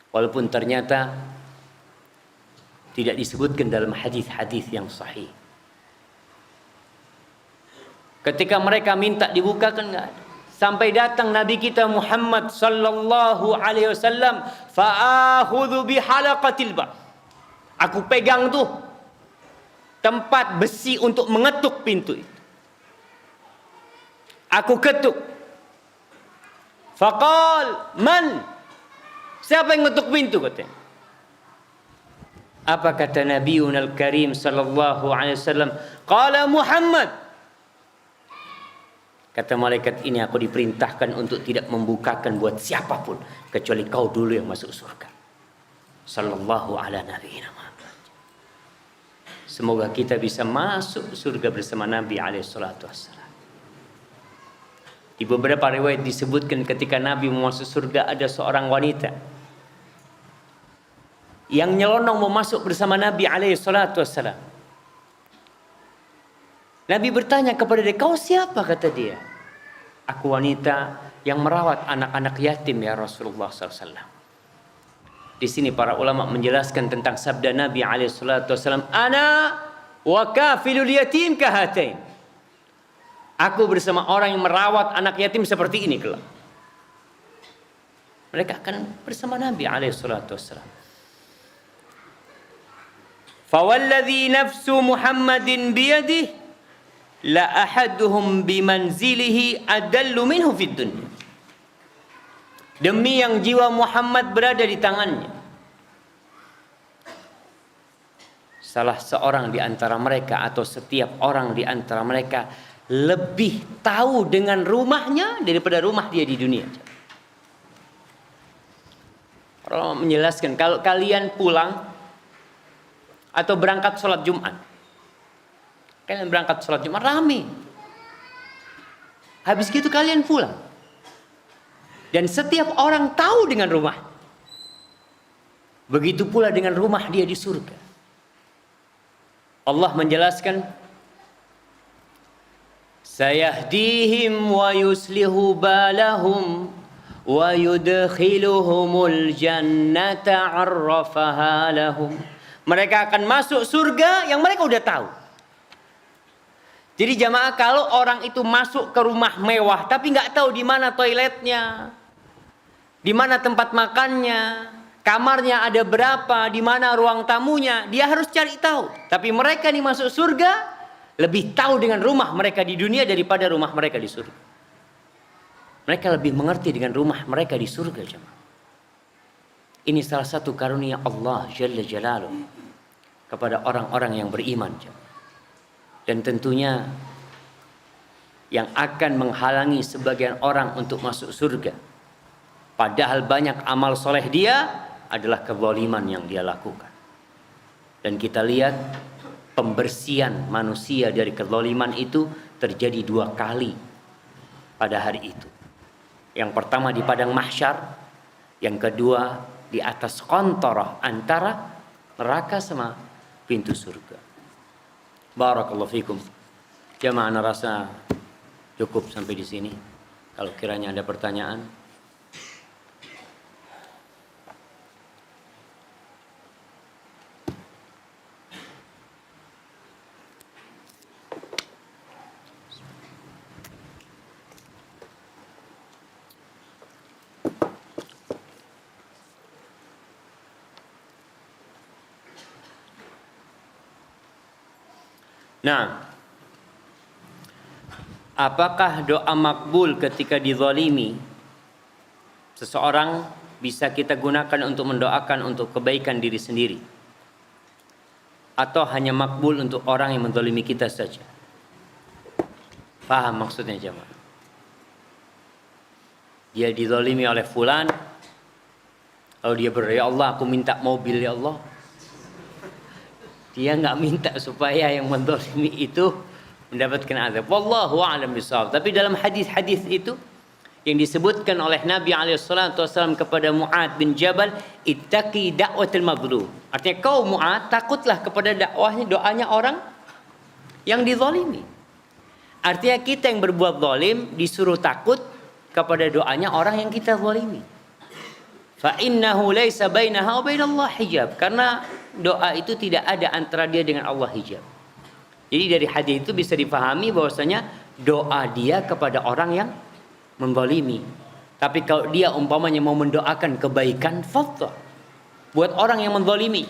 Walaupun ternyata tidak disebutkan dalam hadis-hadis yang sahih. Ketika mereka minta dibukakan, enggak ada. Sampai datang Nabi kita Muhammad sallallahu alaihi wasallam, fa'akhudhu bihalaqatil bab. Aku pegang tuh tempat besi untuk mengetuk pintu itu. Aku ketuk. Faqal man? Siapa yang ngetuk pintu katanya? Apa kata Nabiuna al-Karim sallallahu alaihi wasallam? Qala Muhammad. Kata malaikat ini, aku diperintahkan untuk tidak membukakan buat siapapun kecuali kau dulu yang masuk surga. Sallallahu ala nabiyina Muhammad. Semoga kita bisa masuk surga bersama Nabi alaihi salatu wassalam. Di beberapa riwayat disebutkan ketika Nabi mau masuk surga ada seorang wanita yang nyelonong mau masuk bersama Nabi alaihi salatu wassalam. Nabi bertanya kepada dia, kau siapa? Kata dia, aku wanita yang merawat anak-anak yatim ya Rasulullah SAW. Di sini para ulama menjelaskan tentang sabda Nabi alaihi salatu wassalam, ana wa kafilul yatim kahatain. Aku bersama orang yang merawat anak yatim seperti ini kelak. Mereka akan bersama Nabi alaihi salatu wassalam. Fawalladhi nafsu Muhammadin biyadihi la ahaduhum bimanzilihi adallu minhu fid dunya. Demi yang jiwa Muhammad berada di tangannya, salah seorang di antara mereka atau setiap orang di antara mereka lebih tahu dengan rumahnya daripada rumah dia di dunia. Orang menjelaskan, kalau kalian pulang atau berangkat sholat Jumat, kalian berangkat sholat Jumat rame, habis gitu kalian pulang, dan setiap orang tahu dengan rumah. Begitu pula dengan rumah dia di surga. Allah menjelaskan, sayahdihim wa yuslihu balahum wa yudkhiluhumul jannata arrafaha lahum. Mereka akan masuk surga yang mereka udah tahu. Jadi jamaah, kalau orang itu masuk ke rumah mewah tapi nggak tahu di mana toiletnya, di mana tempat makannya, kamarnya ada berapa, di mana ruang tamunya, dia harus cari tahu. Tapi mereka nih masuk surga lebih tahu dengan rumah mereka di dunia daripada rumah mereka di surga. Mereka lebih mengerti dengan rumah mereka di surga, jemaah. Ini salah satu karunia Allah Jalla Jalaluhu kepada orang-orang yang beriman, jemaah. Dan tentunya yang akan menghalangi sebagian orang untuk masuk surga, padahal banyak amal soleh dia, adalah kezaliman yang dia lakukan. Dan kita lihat pembersihan manusia dari kezaliman itu terjadi 2 kali pada hari itu. Yang pertama di padang mahsyar, yang kedua di atas kontorah antara neraka sama pintu surga. Barakallahu fikum. Jamaah, ana rasa cukup sampai di sini. Kalau kiranya ada pertanyaan. Nah, apakah doa makbul ketika dizalimi? Seseorang bisa kita gunakan untuk mendoakan untuk kebaikan diri sendiri, atau hanya makbul untuk orang yang menzalimi kita saja? Paham maksudnya jemaah? Dia dizalimi oleh fulan, lalu dia berdoa, ya Allah aku minta mobil ya Allah. Dia nggak minta supaya yang menzalimi itu mendapatkan azab. Wallahu a'lam bishawab. Tapi dalam hadis-hadis itu yang disebutkan oleh Nabi SAW kepada Mu'ad bin Jabal, ittaqi da'watil mazlum. Artinya kau Mu'ad, takutlah kepada doanya orang yang dizalimi. Artinya kita yang berbuat zalim disuruh takut kepada doanya orang yang kita zalimi. Fa innahu laisa bainaha wa bainallah hijab. Karena doa itu tidak ada antara dia dengan Allah hijab. Jadi dari hadis itu bisa dipahami bahwasanya doa dia kepada orang yang menzalimi. Tapi kalau dia umpamanya mau mendoakan kebaikan, fadhal. Buat orang yang menzalimi.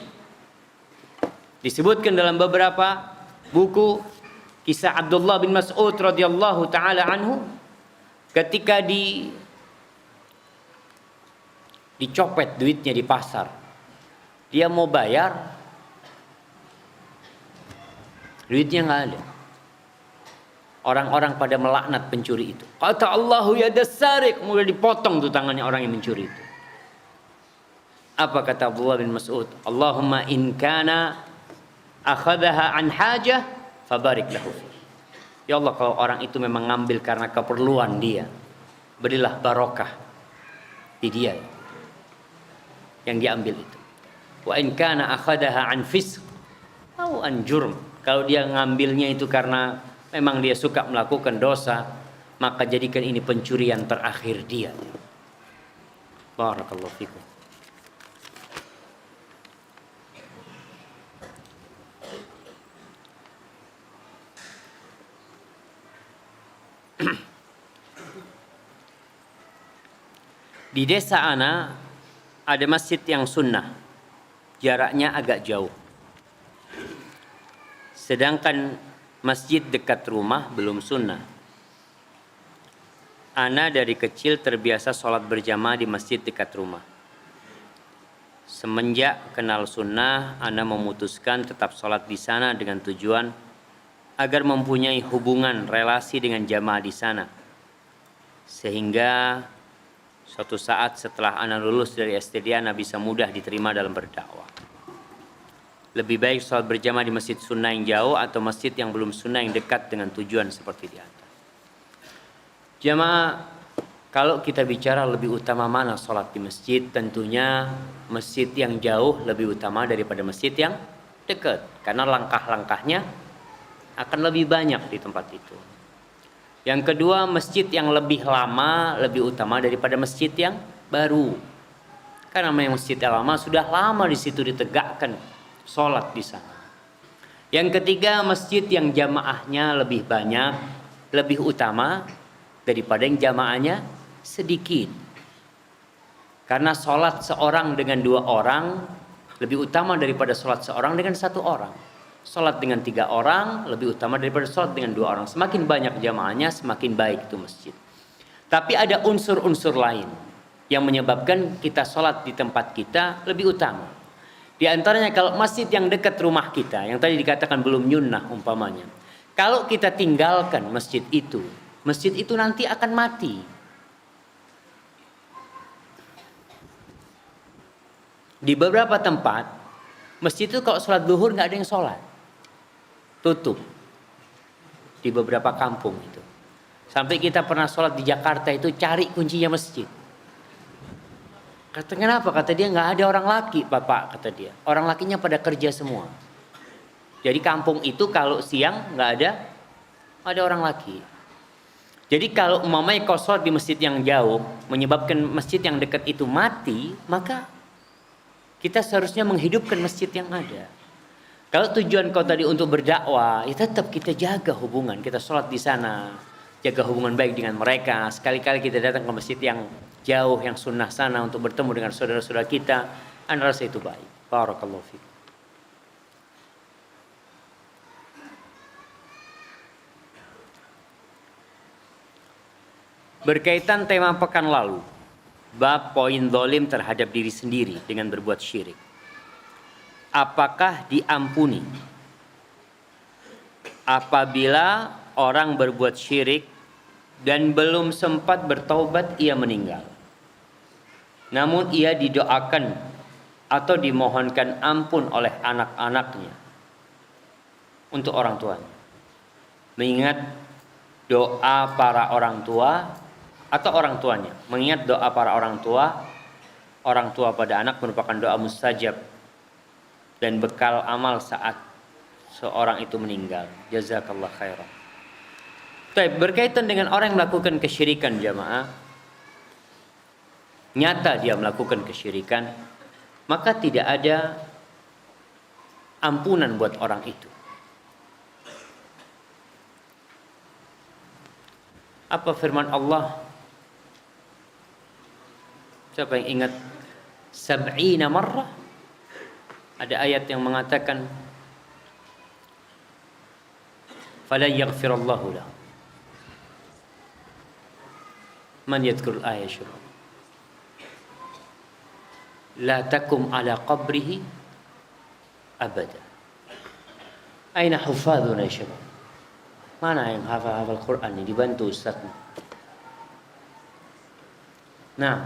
Disebutkan dalam beberapa buku kisah Abdullah bin Mas'ud radhiyallahu taala anhu ketika dicopet duitnya di pasar. Dia mau bayar, duitnya nggak ada. Orang-orang pada melaknat pencuri itu. Kata Allahu ya dasarik, mulai dipotong tuh tangannya orang yang mencuri itu. Apa kata Abdullah bin Mas'ud? Allahumma in kana akhadaha an hajah fabarik lahu fi. Ya Allah, kalau orang itu memang ngambil karena keperluan dia, berilah barokah di dia yang diambil itu. Wa in kana akhadaha an fisq atau an jurm. Kalau dia ngambilnya itu karena memang dia suka melakukan dosa, maka jadikan ini pencurian terakhir dia. Barakallahu fikum. Di desa ana ada masjid yang sunnah, jaraknya agak jauh. Sedangkan masjid dekat rumah belum sunnah. Ana dari kecil terbiasa sholat berjamaah di masjid dekat rumah. Semenjak kenal sunnah, ana memutuskan tetap sholat di sana dengan tujuan agar mempunyai hubungan relasi dengan jamaah di sana. Sehingga suatu saat setelah ana lulus dari STD, ana bisa mudah diterima dalam berdakwah. Lebih baik sholat berjamaah di masjid sunnah yang jauh atau masjid yang belum sunnah yang dekat dengan tujuan seperti di atas. Jamaah, kalau kita bicara lebih utama mana sholat di masjid, tentunya masjid yang jauh lebih utama daripada masjid yang dekat. Karena langkah-langkahnya akan lebih banyak di tempat itu. Yang kedua, masjid yang lebih lama lebih utama daripada masjid yang baru. Karena memang masjid yang lama sudah lama di situ ditegakkan sholat di sana. Yang ketiga, masjid yang jamaahnya lebih banyak, lebih utama daripada yang jamaahnya sedikit. Karena sholat seorang dengan 2 orang lebih utama daripada sholat seorang dengan 1 orang. Sholat dengan 3 orang lebih utama daripada sholat dengan 2 orang. Semakin banyak jamaahnya, semakin baik itu masjid. Tapi ada unsur-unsur lain yang menyebabkan kita sholat di tempat kita lebih utama. Di antaranya kalau masjid yang dekat rumah kita, yang tadi dikatakan belum nyunnah umpamanya. Kalau kita tinggalkan masjid itu nanti akan mati. Di beberapa tempat, masjid itu kalau sholat zuhur nggak ada yang sholat. Tutup. Di beberapa kampung itu. Sampai kita pernah sholat di Jakarta itu cari kuncinya masjid. Kata kenapa? Kata dia nggak ada orang laki, bapak, kata dia. Orang lakinya pada kerja semua. Jadi kampung itu kalau siang nggak ada orang laki. Jadi kalau umpamanya kau sholat di masjid yang jauh menyebabkan masjid yang dekat itu mati, maka kita seharusnya menghidupkan masjid yang ada. Kalau tujuan kau tadi untuk berdakwah, ya tetap kita jaga hubungan, kita sholat di sana, jaga hubungan baik dengan mereka. Sekali-kali kita datang ke masjid yang jauh, yang sunnah sana untuk bertemu dengan saudara-saudara kita, ana rasa itu baik. Barakallahu fiik. Berkaitan tema pekan lalu, bab poin zalim terhadap diri sendiri dengan berbuat syirik. Apakah diampuni apabila orang berbuat syirik dan belum sempat bertaubat ia meninggal, namun ia didoakan atau dimohonkan ampun oleh anak-anaknya untuk orang tuanya? Mengingat doa para orang tua atau orang tuanya, mengingat doa para orang tua pada anak merupakan doa mustajab dan bekal amal saat seorang itu meninggal. Jazakallah khairan. Baik, berkaitan dengan orang yang melakukan kesyirikan jamaah, nyata dia melakukan kesyirikan, maka tidak ada ampunan buat orang itu. Apa firman Allah? Siapa yang ingat 70 marrah? Ada ayat yang mengatakan fala yaghfirallahu lahu. Man yadhkurul ayat syurah. La takum ala qabrihi abada. Aina hufadhuna ya syabab? Mana yang hafal Quran ini? Dibantu Ustaz. Nah,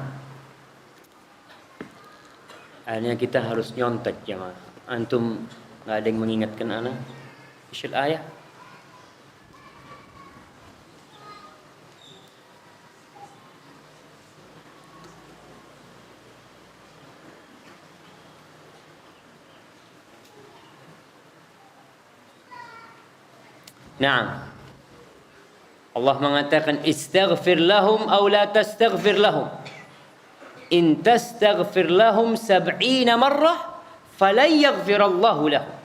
akhirnya kita harus nyontek jemaah. Antum nggak ada yang mengingatkan ana? Isyil ayah. Nah, Allah mengatakan istaghfir lahum aw la tastaghfir lahum. In tastaghfir lahum 70 marrah falan yaghfirallahu lahum.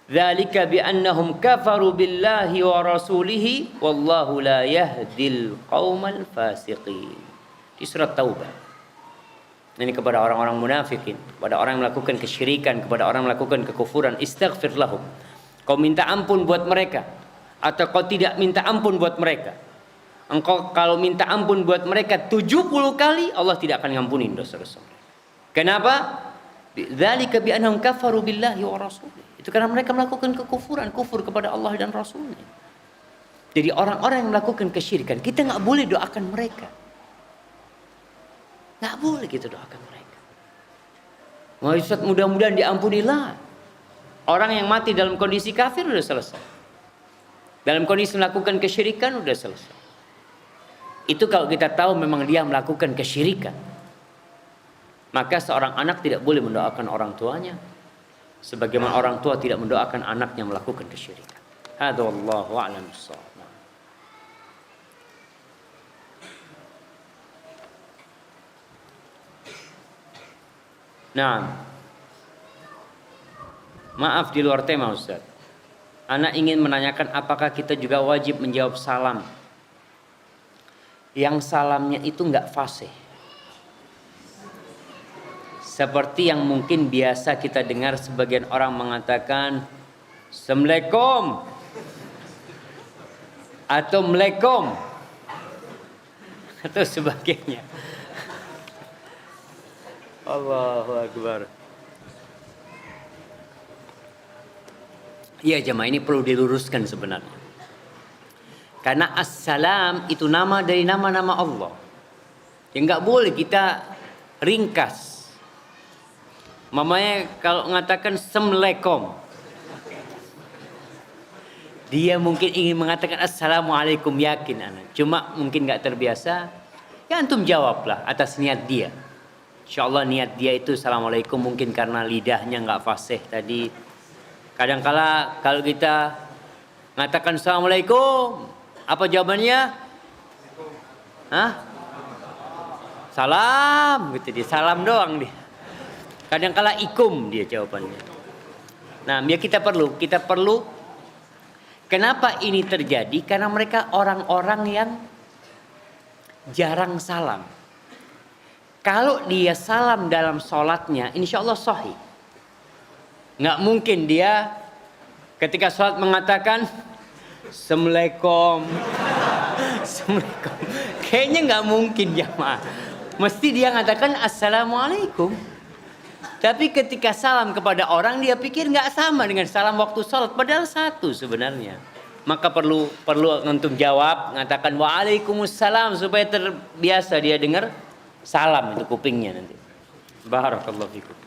Dzalika bi annahum kafaru billahi wa rasulihi wallahu la yahdil qaumal fasiqin. Di surat Taubah. Ini kepada orang-orang munafikin, kepada orang yang melakukan kesyirikan, kepada orang yang melakukan kekufuran, istaghfir lahum. Kau minta ampun buat mereka atau kau tidak minta ampun buat mereka. Engkau kalau minta ampun buat mereka 70 kali, Allah tidak akan ngampunin dosa-dosa mereka. Kenapa? Dzalika bi annahum kafaru billahi wa rasulih. Itu karena mereka melakukan kekufuran, kufur kepada Allah dan Rasulnya. Jadi orang-orang yang melakukan kesyirikan, kita nggak boleh doakan mereka. Nggak boleh kita doakan mereka. Ustaz, mudah-mudahan diampunilah. Orang yang mati dalam kondisi kafir sudah selesai. Dalam kondisi melakukan kesyirikan sudah selesai. Itu kalau kita tahu memang dia melakukan kesyirikan. Maka seorang anak tidak boleh mendoakan orang tuanya sebagaimana orang tua tidak mendoakan anaknya melakukan kesyirikan. Hadza wallahu a'lam bissawab. Nah, maaf di luar tema Ustaz. Ana ingin menanyakan apakah kita juga wajib menjawab salam yang salamnya itu enggak fasih. Seperti yang mungkin biasa kita dengar sebagian orang mengatakan Assalamualaikum atau Melekom atau sebagainya. Allahu Akbar. Iya jemaah, ini perlu diluruskan sebenarnya. Karena assalam itu nama dari nama-nama Allah. Yang nggak boleh kita ringkas. Mamanya kalau mengatakan Assalamualaikum, dia mungkin ingin mengatakan Assalamualaikum, yakin anak. Cuma mungkin nggak terbiasa. Ya antum jawablah atas niat dia. Insyaallah niat dia itu Assalamualaikum, mungkin karena lidahnya nggak fasih tadi. Kadangkala kalau kita mengatakan Assalamualaikum, apa jawabannya? Hah? Salam gitu dia, salam doang dia. Kadangkala ikum dia jawabannya. Nah, ya kita perlu. Kenapa ini terjadi? Karena mereka orang-orang yang jarang salam. Kalau dia salam dalam sholatnya, insya Allah sahih. Nggak mungkin dia ketika sholat mengatakan Assalamualaikum, Assalamualaikum. Kayaknya nggak mungkin jamaah. Mesti dia ngatakan assalamualaikum. Tapi ketika salam kepada orang dia pikir nggak sama dengan salam waktu sholat, padahal satu sebenarnya. Maka perlu untuk jawab, ngatakan waalaikumsalam supaya terbiasa dia dengar salam itu kupingnya nanti. Barakallahu fikum.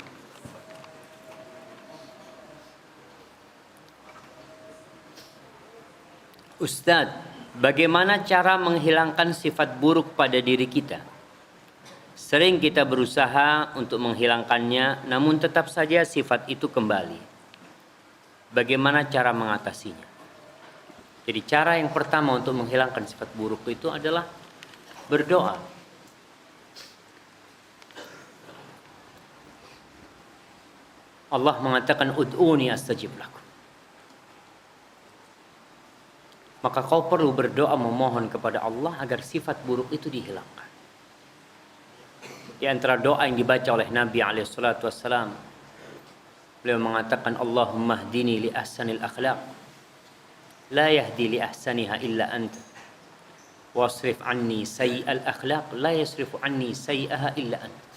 Ustadz, bagaimana cara menghilangkan sifat buruk pada diri kita? Sering kita berusaha untuk menghilangkannya, namun tetap saja sifat itu kembali. Bagaimana cara mengatasinya? Jadi cara yang pertama untuk menghilangkan sifat buruk itu adalah berdoa. Allah mengatakan ud'uni astajib lakum. Maka kau perlu berdoa memohon kepada Allah agar sifat buruk itu dihilangkan. Di antara doa yang dibaca oleh Nabi SAW, beliau mengatakan Allahumma hdini li ahsanil akhlaq la yahdi li ahsaniha illa anta wasrif anni sayyi'al akhlaq la yasrifu anni sayyi'aha illa anta.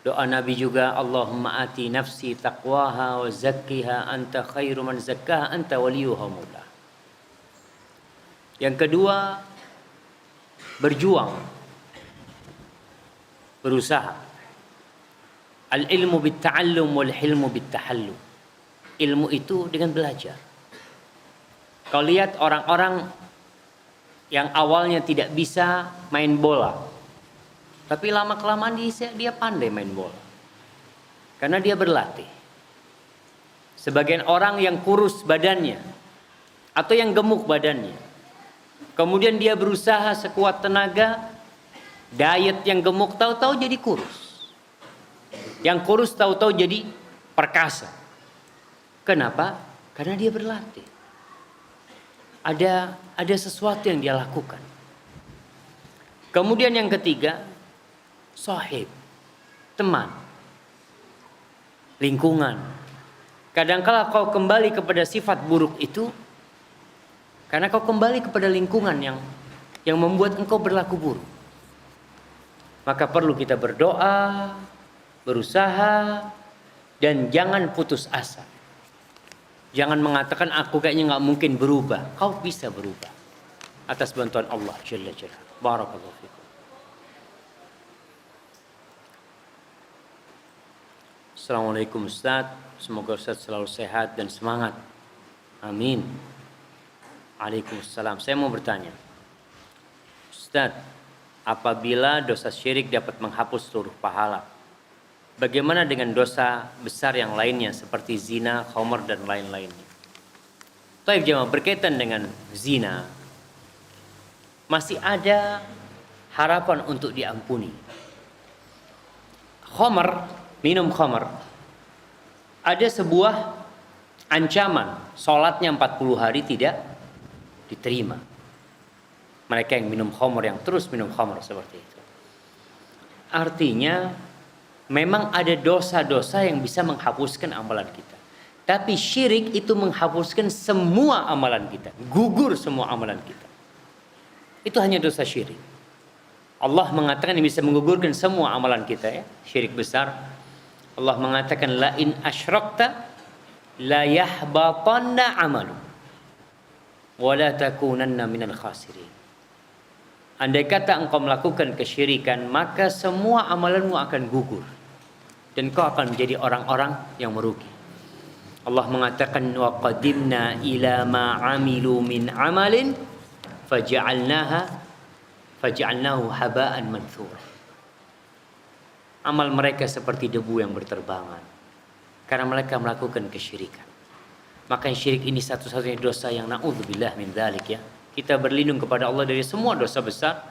Doa Nabi juga Allahumma ati nafsi taqwaha wa zakkiha anta khairu man zakkaha anta waliyuha maulah. Yang kedua, berjuang, berusaha. Al-ilmu bit-ta'allum wal-hilmu bit-tahallum. Ilmu itu dengan belajar. Kau lihat orang-orang yang awalnya tidak bisa main bola, tapi lama-kelamaan dia pandai main bola. Karena dia berlatih. Sebagian orang yang kurus badannya atau yang gemuk badannya, kemudian dia berusaha sekuat tenaga, diet yang gemuk tahu-tahu jadi kurus. Yang kurus tahu-tahu jadi perkasa. Kenapa? Karena dia berlatih. Ada sesuatu yang dia lakukan. Kemudian yang ketiga, sahib, teman, lingkungan. Kadangkala kau kembali kepada sifat buruk itu karena kau kembali kepada lingkungan yang membuat engkau berlaku buruk. Maka perlu kita berdoa, berusaha, dan jangan putus asa. Jangan mengatakan aku kayaknya nggak mungkin berubah. Kau bisa berubah atas bantuan Allah Jalla Jalla. Barakallahu fikum. Assalamualaikum Ustaz. Semoga Ustaz selalu sehat dan semangat. Amin. Waalaikumsalam. Saya mau bertanya, Ustaz, apabila dosa syirik dapat menghapus seluruh pahala, bagaimana dengan dosa besar yang lainnya seperti zina, khamr dan lain-lainnya? Taib jemaah, berkaitan dengan zina, masih ada harapan untuk diampuni. Khamr, minum khamr, ada sebuah ancaman, sholatnya 40 hari tidak diterima. Mereka yang minum khamr, yang terus minum khamr seperti itu. Artinya memang ada dosa-dosa yang bisa menghapuskan amalan kita. Tapi syirik itu menghapuskan semua amalan kita. Gugur semua amalan kita. Itu hanya dosa syirik. Allah mengatakan yang bisa menggugurkan semua amalan kita, ya. Syirik besar. Allah mengatakan la in asyrakta la yahbatanna amalu wa la takunanna minal khasirin. Andai kata engkau melakukan kesyirikan, maka semua amalanmu akan gugur dan kau akan menjadi orang-orang yang merugi. Allah mengatakan wa qadimna ila ma amilu min amalin faj'alnahu haba'an manthura. Amal mereka seperti debu yang berterbangan karena mereka melakukan kesyirikan. Maka syirik ini satu-satunya dosa yang na'udzubillah min dzalik, ya. Kita berlindung kepada Allah dari semua dosa besar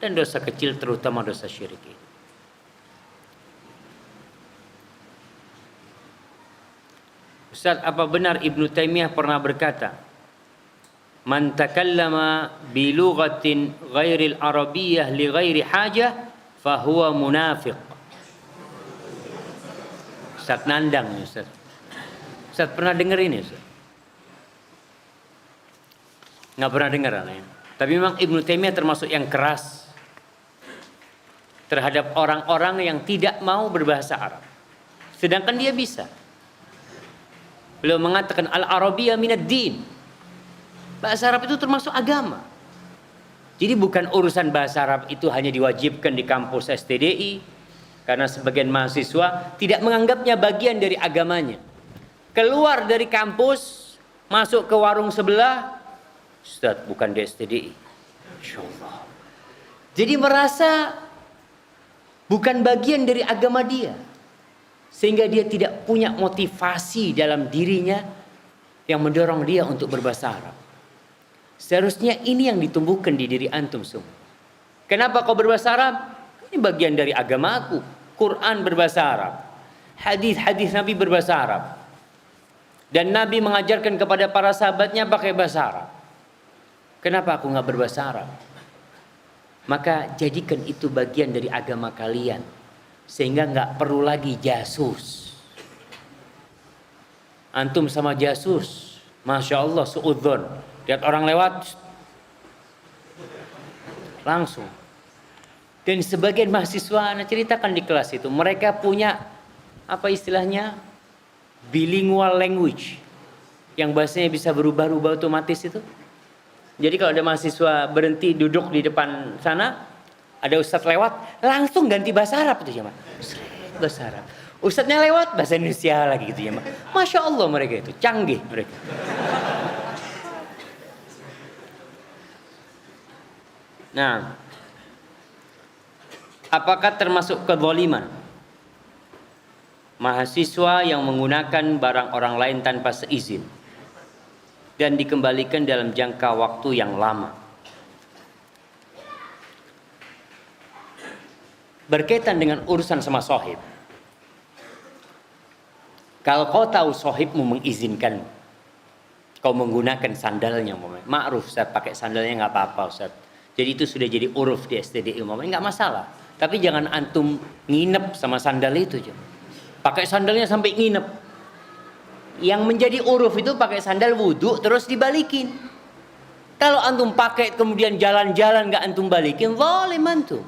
dan dosa kecil, terutama dosa syirik ini. Ustaz, apa benar Ibnu Taimiyah pernah berkata, "Man takallama bi lughatin ghairil arabiyyah li ghairi hajah fa huwa munafiq." Ustaz nandang, Ustaz. Ustaz pernah dengar ini, Ustaz? Nggak pernah dengar aneh. Tapi memang Ibnu Taimiyah termasuk yang keras terhadap orang-orang yang tidak mau berbahasa Arab. Sedangkan dia bisa. Beliau mengatakan al-Arabiyyah minad din. Bahasa Arab itu termasuk agama. Jadi bukan urusan bahasa Arab itu hanya diwajibkan di kampus STDI karena sebagian mahasiswa tidak menganggapnya bagian dari agamanya. Keluar dari kampus, masuk ke warung sebelah, Ustaz, bukan di STDI. Insyaallah. Jadi merasa bukan bagian dari agama dia. Sehingga dia tidak punya motivasi dalam dirinya yang mendorong dia untuk berbahasa Arab. Seharusnya ini yang ditumbuhkan di diri antum semua. Kenapa kau berbahasa Arab? Ini bagian dari agama aku. Quran berbahasa Arab. Hadis-hadis Nabi berbahasa Arab. Dan Nabi mengajarkan kepada para sahabatnya pakai bahasa Arab. Kenapa aku nggak berbahasa Arab? Maka jadikan itu bagian dari agama kalian. Sehingga nggak perlu lagi jasus. Antum sama jasus, Masya Allah, suudzon. Lihat orang lewat, langsung. Dan sebagian mahasiswa, anak ceritakan di kelas itu, mereka punya apa istilahnya bilingual language, yang bahasanya bisa berubah-ubah otomatis itu. Jadi kalau ada mahasiswa berhenti duduk di depan sana, ada ustadz lewat, langsung ganti bahasa Arab itu ya, bahasa Arab. Ustadznya lewat, bahasa Indonesia lagi gitu ya, Masya Allah mereka itu canggih mereka. Nah, apakah termasuk kezaliman mahasiswa yang menggunakan barang orang lain tanpa seizin dan dikembalikan dalam jangka waktu yang lama? Berkaitan dengan urusan sama sohib. Kalau kau tahu sohibmu mengizinkan kau menggunakan sandalnya, ma'ruf Ustaz, pakai sandalnya nggak apa-apa Ustaz. Jadi itu sudah jadi uruf di STDI, nggak masalah. Tapi jangan antum nginep sama sandal itu. Pakai sandalnya sampai nginep. Yang menjadi uruf itu pakai sandal wudhu terus dibalikin. Kalau antum pakai kemudian jalan-jalan nggak antum balikin, zalim antum.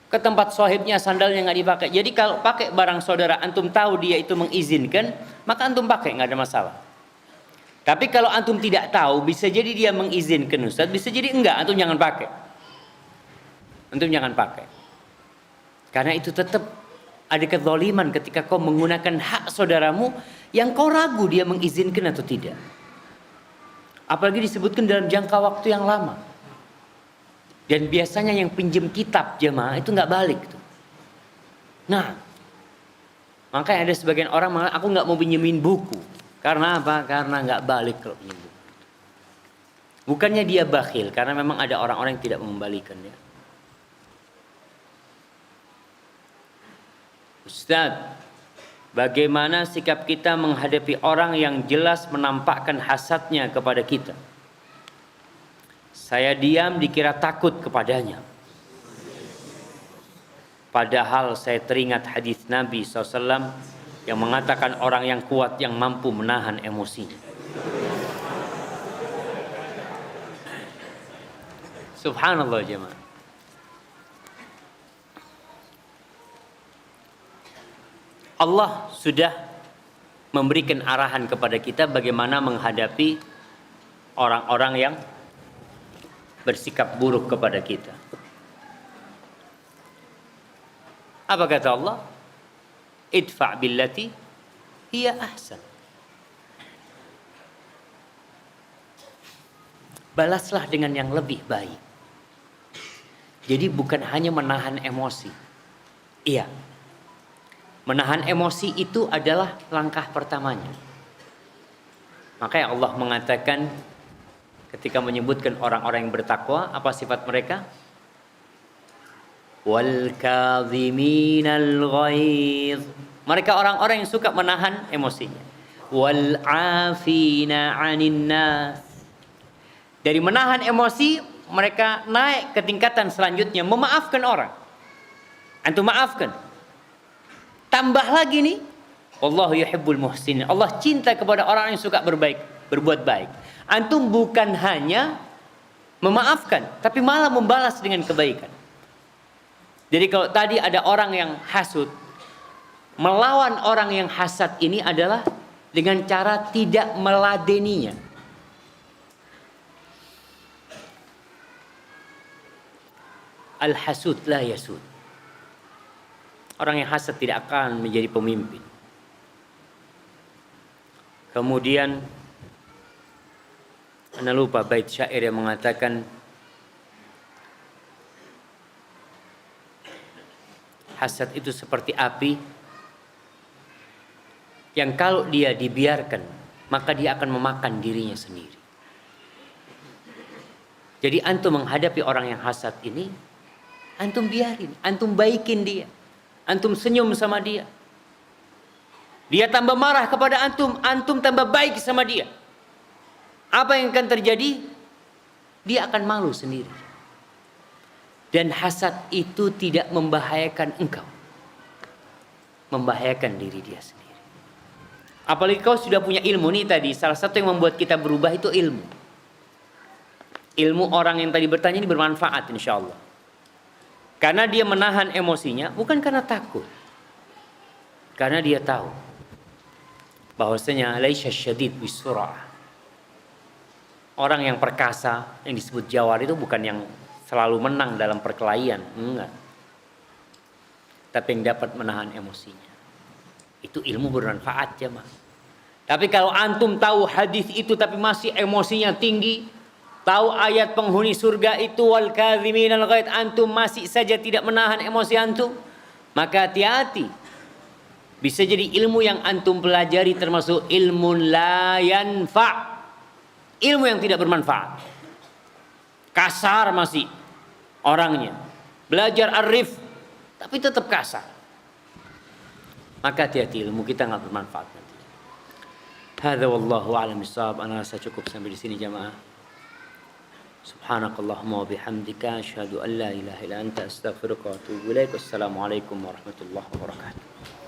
Ke tempat sohibnya sandalnya nggak dipakai. Jadi kalau pakai barang saudara antum tahu dia itu mengizinkan, maka antum pakai, nggak ada masalah. Tapi kalau antum tidak tahu, bisa jadi dia mengizinkan Ustaz, bisa jadi enggak, antum jangan pakai. Antum jangan pakai. Karena itu tetap ada kezaliman ketika kau menggunakan hak saudaramu yang kau ragu dia mengizinkan atau tidak. Apalagi disebutkan dalam jangka waktu yang lama. Dan biasanya yang pinjam kitab jemaah itu nggak balik tuh. Nah, makanya ada sebagian orang mengatakan aku nggak mau pinjemin buku. Karena apa? Karena nggak balik kalau pinjam buku. Bukannya dia bakhil, karena memang ada orang-orang yang tidak mengembalikannya. Ustaz, bagaimana sikap kita menghadapi orang yang jelas menampakkan hasadnya kepada kita? Saya diam dikira takut kepadanya. Padahal saya teringat hadis Nabi SAW yang mengatakan orang yang kuat yang mampu menahan emosinya. Subhanallah jemaah. Allah sudah memberikan arahan kepada kita bagaimana menghadapi orang-orang yang bersikap buruk kepada kita. Apa kata Allah? Idfa' billati hiya ahsan. Balaslah dengan yang lebih baik. Jadi bukan hanya menahan emosi. Iya. Menahan emosi itu adalah langkah pertamanya. Makanya Allah mengatakan ketika menyebutkan orang-orang yang bertakwa, apa sifat mereka? Wal kadhiminal ghaidh. Mereka orang-orang yang suka menahan emosinya. Wal 'afina 'anil nas. Dari menahan emosi, mereka naik ke tingkatan selanjutnya, memaafkan orang. Antum maafkan. Tambah lagi nih, wallahu yuhibbul muhsinin. Allah cinta kepada orang yang suka berbuat baik. Antum bukan hanya memaafkan, tapi malah membalas dengan kebaikan. Jadi kalau tadi ada orang yang hasud, melawan orang yang hasad ini adalah dengan cara tidak meladeninya. Al-hasud la yasud. Orang yang hasad tidak akan menjadi pemimpin. Kemudian Anda lupa bait syair yang mengatakan hasad itu seperti api yang kalau dia dibiarkan maka dia akan memakan dirinya sendiri. Jadi antum menghadapi orang yang hasad ini, antum biarin, antum baikin dia, antum senyum sama dia. Dia tambah marah kepada antum, antum tambah baik sama dia. Apa yang akan terjadi? Dia akan malu sendiri. Dan hasad itu tidak membahayakan engkau, membahayakan diri dia sendiri. Apalagi kau sudah punya ilmu nih tadi. Salah satu yang membuat kita berubah itu ilmu. Ilmu orang yang tadi bertanya ini bermanfaat insya Allah. Karena dia menahan emosinya bukan karena takut, karena dia tahu bahwasanya laisa syadid bisur'ah. Orang yang perkasa yang disebut jawar itu bukan yang selalu menang dalam perkelahian, enggak. Tapi yang dapat menahan emosinya. Itu ilmu bermanfaat jemaah. Tapi kalau antum tahu hadis itu tapi masih emosinya tinggi, tahu ayat penghuni surga itu wal kadhiminal ghaidz, antum masih saja tidak menahan emosi antum, maka hati-hati. Bisa jadi ilmu yang antum pelajari termasuk ilmu la yanfa'. Ilmu yang tidak bermanfaat. Kasar masih orangnya. Belajar arif tapi tetap kasar. Maka hati-hati, ilmu kita enggak bermanfaat nanti. Hadza wallahu a'lam bissawab. Ana rasa cukup sampai di sini jamaah. Subhanakallahumma wa bihamdika asyhadu an la ilaha illa anta astaghfiruka wa atubu ilaik. Wassalamualaikum warahmatullahi wabarakatuh.